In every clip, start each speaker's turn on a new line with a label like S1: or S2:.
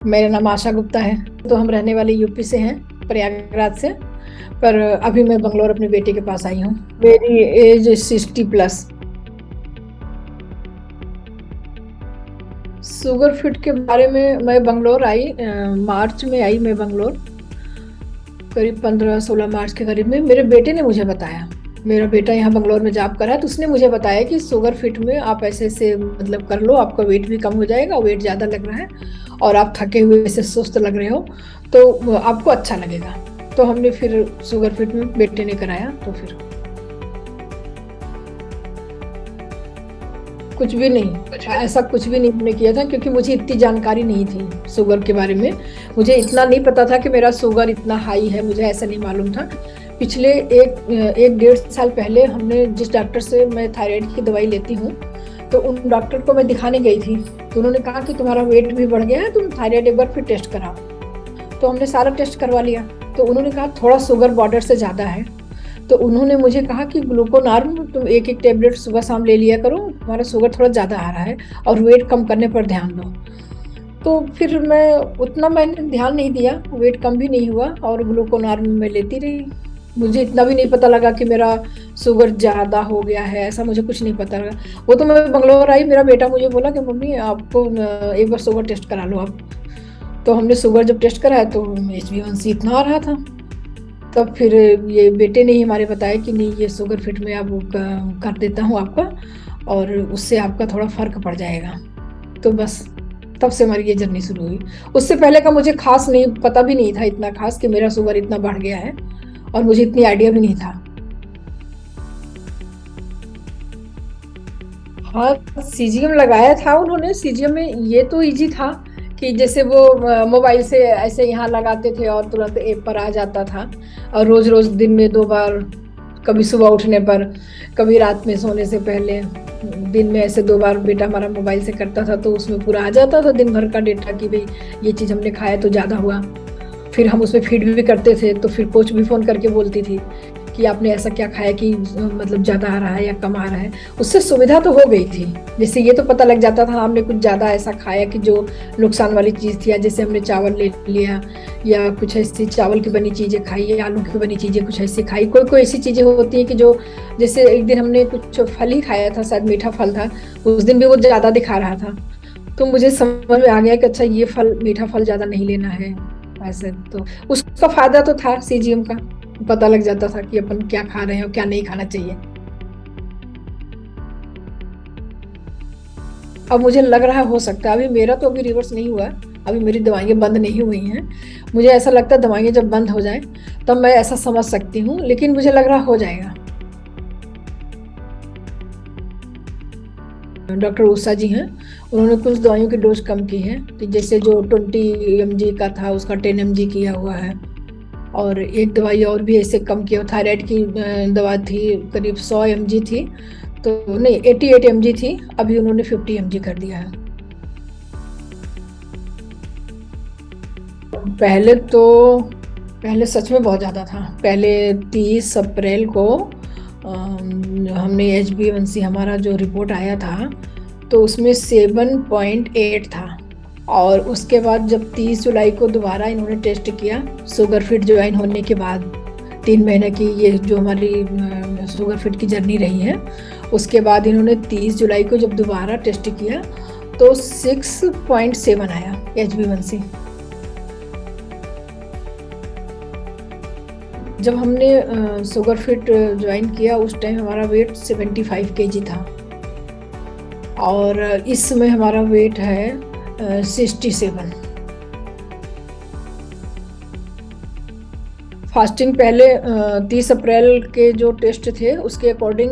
S1: मेरा नाम आशा गुप्ता है। तो हम रहने वाले यूपी से हैं, प्रयागराज से। पर अभी मैं बंगलोर अपने बेटे के पास आई हूँ। मेरी एज 60+। शुगर फिट के बारे में मैं बंगलोर आई, मार्च में आई मैं बंगलोर। करीब 15-16 मार्च के करीब में मेरे बेटे ने मुझे बताया। मेरा बेटा यहाँ बंगलोर में जॉब कर रहा है, तो उसने मुझे बताया कि शुगर फिट में आप ऐसे ऐसे मतलब कर लो, आपका वेट भी कम हो जाएगा, वेट ज़्यादा लग रहा है और आप थके हुए से सुस्त लग रहे हो, तो आपको अच्छा लगेगा। तो हमने फिर शुगर फिट में बेटे ने कराया। तो फिर कुछ भी नहीं, ऐसा कुछ भी नहीं हमने किया था, क्योंकि मुझे इतनी जानकारी नहीं थी शुगर के बारे में। मुझे इतना नहीं पता था कि मेरा शुगर इतना हाई है, मुझे ऐसा नहीं मालूम था। पिछले एक 1.5 साल पहले हमने जिस डॉक्टर से मैं थायराइड की दवाई लेती हूँ, तो उन डॉक्टर को मैं दिखाने गई थी। तो उन्होंने कहा कि तुम्हारा वेट भी बढ़ गया है, तुम थायराइड एक बार फिर टेस्ट कराओ। तो हमने सारा टेस्ट करवा लिया। तो उन्होंने कहा थोड़ा शुगर बॉर्डर से ज़्यादा है। तो उन्होंने मुझे कहा कि ग्लूकोनार्म तुम एक एक टेबलेट सुबह शाम ले लिया करो, तुम्हारा शुगर थोड़ा ज़्यादा आ रहा है और वेट कम करने पर ध्यान दो। तो फिर मैं उतना मैंने ध्यान नहीं दिया, वेट कम भी नहीं हुआ और ग्लूकोनार्म मैं लेती रही। मुझे इतना भी नहीं पता लगा कि मेरा शुगर ज़्यादा हो गया है, ऐसा मुझे कुछ नहीं पता लगा। वो तो मैं बंगलोर आई, मेरा बेटा मुझे बोला कि मम्मी आपको एक बार शुगर टेस्ट करा लो आप। तो हमने शुगर जब टेस्ट कराया तो HbA1c इतना आ रहा था। तब फिर ये बेटे ने ही हमारे बताया कि नहीं, ये शुगर फिट में अब कर देता हूँ आपका, और उससे आपका थोड़ा फर्क पड़ जाएगा। तो बस तब से हमारी ये जर्नी शुरू हुई। उससे पहले का मुझे खास नहीं पता भी नहीं था, इतना खास कि मेरा शुगर इतना बढ़ गया है, और मुझे इतनी आइडिया भी नहीं था। हाँ, CGM लगाया था उन्होंने। CGM में ये तो इजी था कि जैसे वो मोबाइल से ऐसे यहाँ लगाते थे और तुरंत ऐप पर आ जाता था। और रोज रोज दिन में 2 बार, कभी सुबह उठने पर, कभी रात में सोने से पहले, दिन में ऐसे 2 बार बेटा हमारा मोबाइल से करता था, तो उसमें पूरा आ जाता था दिन भर का डेटा कि भाई ये चीज़ हमने खाया तो ज़्यादा हुआ। फिर हम उसमें फीड भी करते थे, तो फिर कोच भी फ़ोन करके बोलती थी कि आपने ऐसा क्या खाया कि मतलब ज़्यादा आ रहा है या कम आ रहा है। उससे सुविधा तो हो गई थी। जैसे ये तो पता लग जाता था हमने कुछ ज़्यादा ऐसा खाया कि जो नुकसान वाली चीज़ थी, या जैसे हमने चावल ले लिया या कुछ ऐसी चावल की बनी चीज़ें खाई या आलू की बनी चीज़ें कुछ ऐसी खाई। कोई कोई ऐसी चीज़ें होती हैं कि जो, जैसे एक दिन हमने कुछ फल ही खाया था, शायद मीठा फल था, उस दिन भी वो ज़्यादा दिखा रहा था। तो मुझे समझ में आ गया कि अच्छा ये फल, मीठा फल ज़्यादा नहीं लेना है। ऐसे तो उसका फायदा तो था CGM का, पता लग जाता था कि अपन क्या खा रहे हैं और क्या नहीं खाना चाहिए। अब मुझे लग रहा है हो सकता है, अभी मेरा तो अभी रिवर्स नहीं हुआ है, अभी मेरी दवाइयाँ बंद नहीं हुई हैं। मुझे ऐसा लगता है दवाइयाँ जब बंद हो जाए तब मैं ऐसा समझ सकती हूँ, लेकिन मुझे लग रहा हो जाएगा। डॉक्टर उषा जी हैं, उन्होंने कुछ दवाइयों की डोज कम की है, कि जैसे जो 20 mg का था उसका 10 mg किया हुआ है। और एक दवाई और भी ऐसे कम किया, थायराइड की दवा थी, करीब 100 mg थी, तो नहीं 88 mg थी, अभी उन्होंने 50 mg कर दिया है। पहले तो, पहले सच में बहुत ज़्यादा था। पहले 30 अप्रैल को हमने HbA1c हमारा जो रिपोर्ट आया था, तो उसमें 7.8 था। और उसके बाद जब 30 जुलाई को दोबारा इन्होंने टेस्ट किया, शुगर फिट ज्वाइन होने के बाद 3 महीने की ये जो हमारी शुगर फिट की जर्नी रही है, उसके बाद इन्होंने 30 जुलाई को जब दोबारा टेस्ट किया तो 6.7 आया HbA1c। जब हमने शुगर फिट ज्वाइन किया उस टाइम हमारा वेट 75 kg था, और इस समय हमारा वेट है 67। फास्टिंग पहले 30 अप्रैल के जो टेस्ट थे उसके अकॉर्डिंग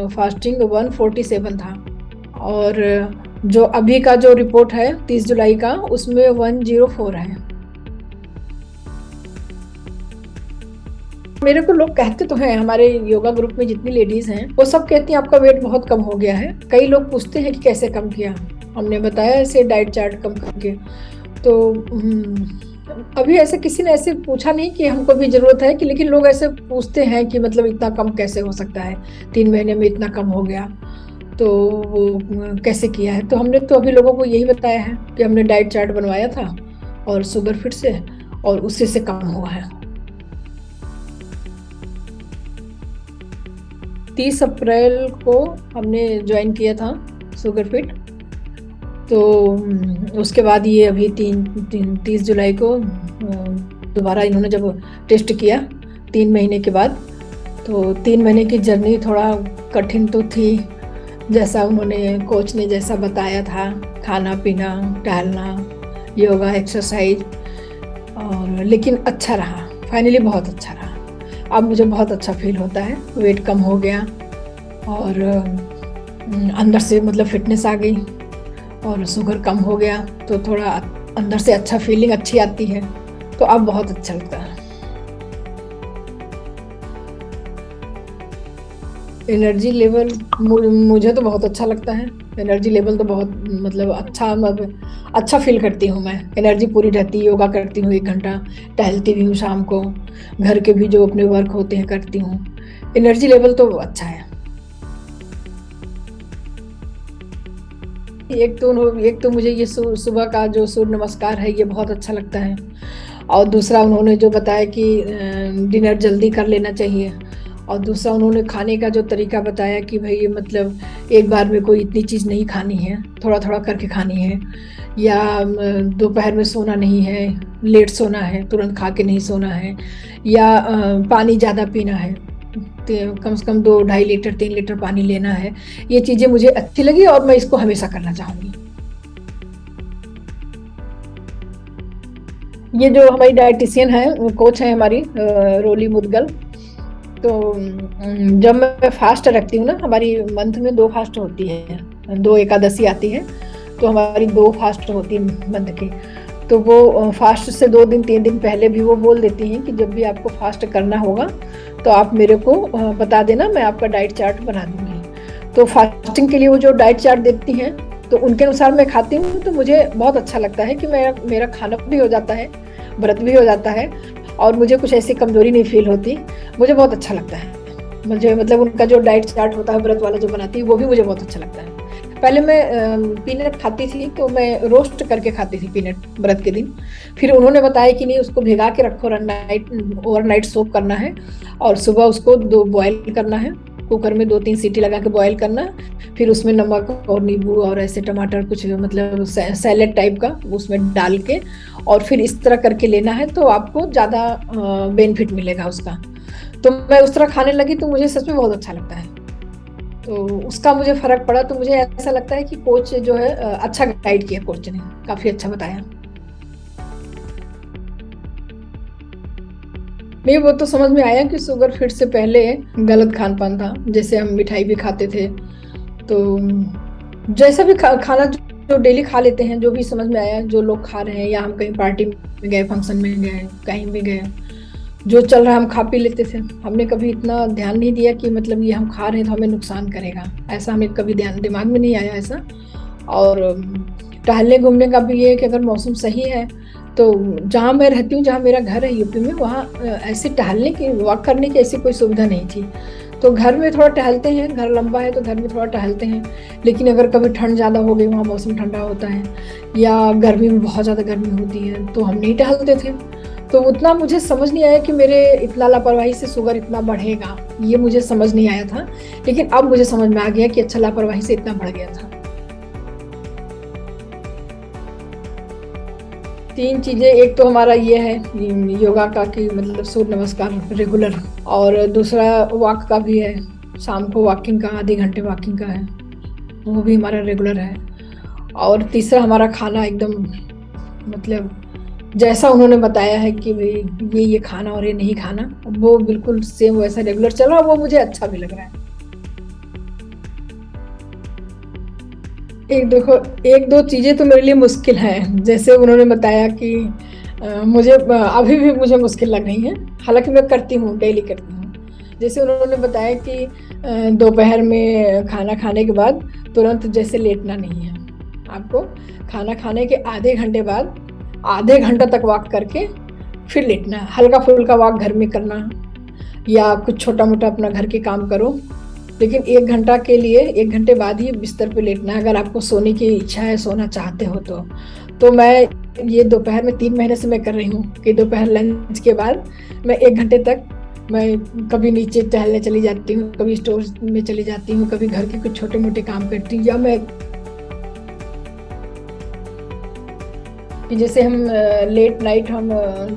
S1: फास्टिंग 147 था, और जो अभी का जो रिपोर्ट है 30 जुलाई का, उसमें 104 है। मेरे को लोग कहते तो हैं, हमारे योगा ग्रुप में जितनी लेडीज हैं वो सब कहती हैं आपका वेट बहुत कम हो गया है। कई लोग पूछते हैं कि कैसे कम किया, हमने बताया ऐसे डाइट चार्ट कम करके। तो अभी ऐसे किसी ने ऐसे पूछा नहीं कि हमको भी जरूरत है कि, लेकिन लोग ऐसे पूछते हैं कि मतलब इतना कम कैसे हो सकता है, 3 महीने में इतना कम हो गया, तो वो कैसे किया है। तो हमने तो अभी लोगों को यही बताया है कि हमने डाइट चार्ट बनवाया था, और शुगर फिट से, और उसी से कम हुआ है। 30 अप्रैल को हमने ज्वाइन किया था शुगर फिट। तो उसके बाद ये अभी 30 जुलाई को दोबारा इन्होंने जब टेस्ट किया 3 महीने के बाद, तो 3 महीने की जर्नी थोड़ा कठिन तो थी, जैसा उन्होंने कोच ने जैसा बताया था, खाना पीना, टहलना, योगा, एक्सरसाइज, और लेकिन अच्छा रहा, फाइनली बहुत अच्छा रहा। अब मुझे बहुत अच्छा फील होता है, वेट कम हो गया और अंदर से मतलब फिटनेस आ गई और शुगर कम हो गया, तो थोड़ा अंदर से अच्छा फीलिंग अच्छी आती है, तो अब बहुत अच्छा लगता है। एनर्जी लेवल मुझे तो बहुत अच्छा लगता है। एनर्जी लेवल तो बहुत मतलब अच्छा फील करती हूँ मैं, एनर्जी पूरी रहती है। योगा करती हूँ 1 घंटा, टहलती भी हूँ शाम को, घर के भी जो अपने वर्क होते हैं करती हूँ। एनर्जी लेवल तो अच्छा है। एक तो मुझे ये सुबह का जो सूर्य नमस्कार है ये बहुत अच्छा लगता है, और दूसरा उन्होंने जो बताया कि डिनर जल्दी कर लेना चाहिए, और दूसरा उन्होंने खाने का जो तरीका बताया कि भाई मतलब एक बार में कोई इतनी चीज़ नहीं खानी है, थोड़ा थोड़ा करके खानी है, या दोपहर में सोना नहीं है, लेट सोना है, तुरंत खा के नहीं सोना है, या पानी ज़्यादा पीना है, कम से कम 2-2.5 लीटर 3 लीटर पानी लेना है। ये चीज़ें मुझे अच्छी लगी और मैं इसको हमेशा करना चाहूँगी। ये जो हमारी डाइटिशियन है, कोच है हमारी रोली मुदगल, तो जब मैं फास्ट रखती हूँ ना, हमारी मंथ में 2 फास्ट होती है, 2 एकादशी आती है, तो हमारी 2 फास्ट होती है मंथ की। तो वो फास्ट से 2 दिन 3 दिन पहले भी वो बोल देती हैं कि जब भी आपको फास्ट करना होगा तो आप मेरे को बता देना, मैं आपका डाइट चार्ट बना दूंगी। तो फास्टिंग के लिए वो जो डाइट चार्ट देती हैं तो उनके अनुसार मैं खाती हूँ, तो मुझे बहुत अच्छा लगता है कि मेरा खाना भी हो जाता है, व्रत भी हो जाता है, और मुझे कुछ ऐसी कमजोरी नहीं फील होती। मुझे बहुत अच्छा लगता है। मुझे मतलब उनका जो डाइट चार्ट होता है व्रत वाला जो बनाती है वो भी मुझे बहुत अच्छा लगता है। पहले मैं पीनट खाती थी, तो मैं रोस्ट करके खाती थी पीनट व्रत के दिन। फिर उन्होंने बताया कि नहीं, उसको भिगा के रखो, ओवरनाइट सोक करना है, और सुबह उसको बॉयल करना है, कुकर में 2-3 सीटी लगा के बॉयल करना, फिर उसमें नमक और नींबू और ऐसे टमाटर कुछ मतलब सैलेड टाइप का उसमें डाल के, और फिर इस तरह करके लेना है, तो आपको ज़्यादा बेनिफिट मिलेगा उसका। तो मैं उस तरह खाने लगी, तो मुझे सच में बहुत अच्छा लगता है। तो उसका मुझे फर्क पड़ा, तो मुझे ऐसा लगता है कि कोच जो है अच्छा गाइड किया, कोच ने काफी अच्छा बताया। नहीं, वो तो समझ में आया कि शुगर फिट से पहले गलत खान पान था, जैसे हम मिठाई भी खाते थे, तो जैसा भी खाना जो डेली खा लेते हैं, जो भी समझ में आया, जो लोग खा रहे हैं, या हम कहीं पार्टी में गए, फंक्शन में गए, कहीं भी गए, जो चल रहा है हम खा पी लेते थे। हमने कभी इतना ध्यान नहीं दिया कि मतलब ये हम खा रहे हैं तो हमें नुकसान करेगा, ऐसा हमें कभी दिमाग में नहीं आया ऐसा। और टहलने घूमने का भी ये है कि अगर मौसम सही है, तो जहाँ मैं रहती हूँ, जहाँ मेरा घर है यूपी में, वहाँ ऐसे टहलने की, वॉक करने की ऐसी कोई सुविधा नहीं थी। तो घर में थोड़ा टहलते हैं, घर लंबा है तो घर में थोड़ा टहलते हैं, लेकिन अगर कभी ठंड ज़्यादा हो गई, वहाँ मौसम ठंडा होता है, या गर्मी में बहुत ज़्यादा गर्मी होती है, तो हम नहीं टहलते थे। तो उतना मुझे समझ नहीं आया कि मेरे इतना लापरवाही से शुगर इतना बढ़ेगा, ये मुझे समझ नहीं आया था। लेकिन अब मुझे समझ में आ गया कि अच्छा, लापरवाही से इतना बढ़ गया था। 3 चीजें, एक तो हमारा ये है योगा का कि मतलब सूर्य नमस्कार रेगुलर, और दूसरा वॉक का भी है, शाम को वॉकिंग का, आधे घंटे वॉकिंग का है, वो भी हमारा रेगुलर है। और तीसरा हमारा खाना एकदम मतलब जैसा उन्होंने बताया है कि भाई ये खाना और ये नहीं खाना, वो बिल्कुल सेम वैसा रेगुलर चल रहा है, वो मुझे अच्छा भी लग रहा है। एक दो चीजें तो मेरे लिए मुश्किल है, जैसे उन्होंने बताया कि मुझे अभी भी मुझे मुश्किल लग रही है, हालांकि मैं करती हूँ, डेली करती हूँ। जैसे उन्होंने बताया कि दोपहर में खाना खाने के बाद तुरंत जैसे लेटना नहीं है, आपको खाना खाने के आधे घंटे बाद आधे घंटा तक वॉक करके फिर लेटना है, हल्का फुल्का वॉक घर में करना, या कुछ छोटा मोटा अपना घर के काम करो, लेकिन 1 घंटा के लिए 1 घंटे बाद ही बिस्तर पे लेटना है, अगर आपको सोने की इच्छा है, सोना चाहते हो तो मैं ये दोपहर में 3 महीने से मैं कर रही हूँ कि दोपहर लंच के बाद मैं 1 घंटे तक मैं कभी नीचे टहलने चली जाती हूँ, कभी स्टोर में चली जाती हूँ, कभी घर के कुछ छोटे मोटे काम करती हूँ, या मैं कि जैसे हम लेट नाइट हम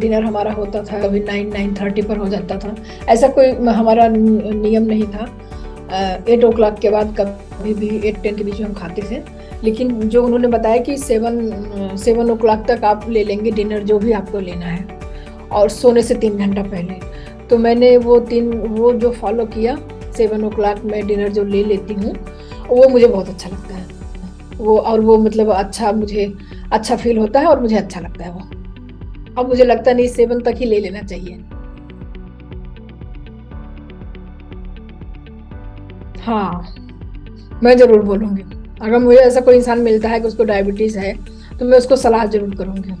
S1: डिनर हमारा होता था, कभी 9-9:30 पर हो जाता था। ऐसा कोई हमारा नियम नहीं था। 8 o'clock के बाद कभी भी 8-10 के बीच में हम खाते थे। लेकिन जो उन्होंने बताया कि 7 o'clock तक आप ले लेंगे डिनर, जो भी आपको लेना है, और सोने से 3 घंटा पहले। तो मैंने वो जो फॉलो किया, 7 o'clock में डिनर जो ले लेती हूँ, वो मुझे बहुत अच्छा लगता है। वो मतलब अच्छा, मुझे अच्छा फील होता है और मुझे अच्छा लगता है वो। अब मुझे लगता नहीं 7 तक ही ले लेना चाहिए। हाँ, मैं जरूर बोलूंगी। अगर मुझे ऐसा कोई इंसान मिलता है कि उसको डायबिटीज है, तो मैं उसको सलाह जरूर करूंगी।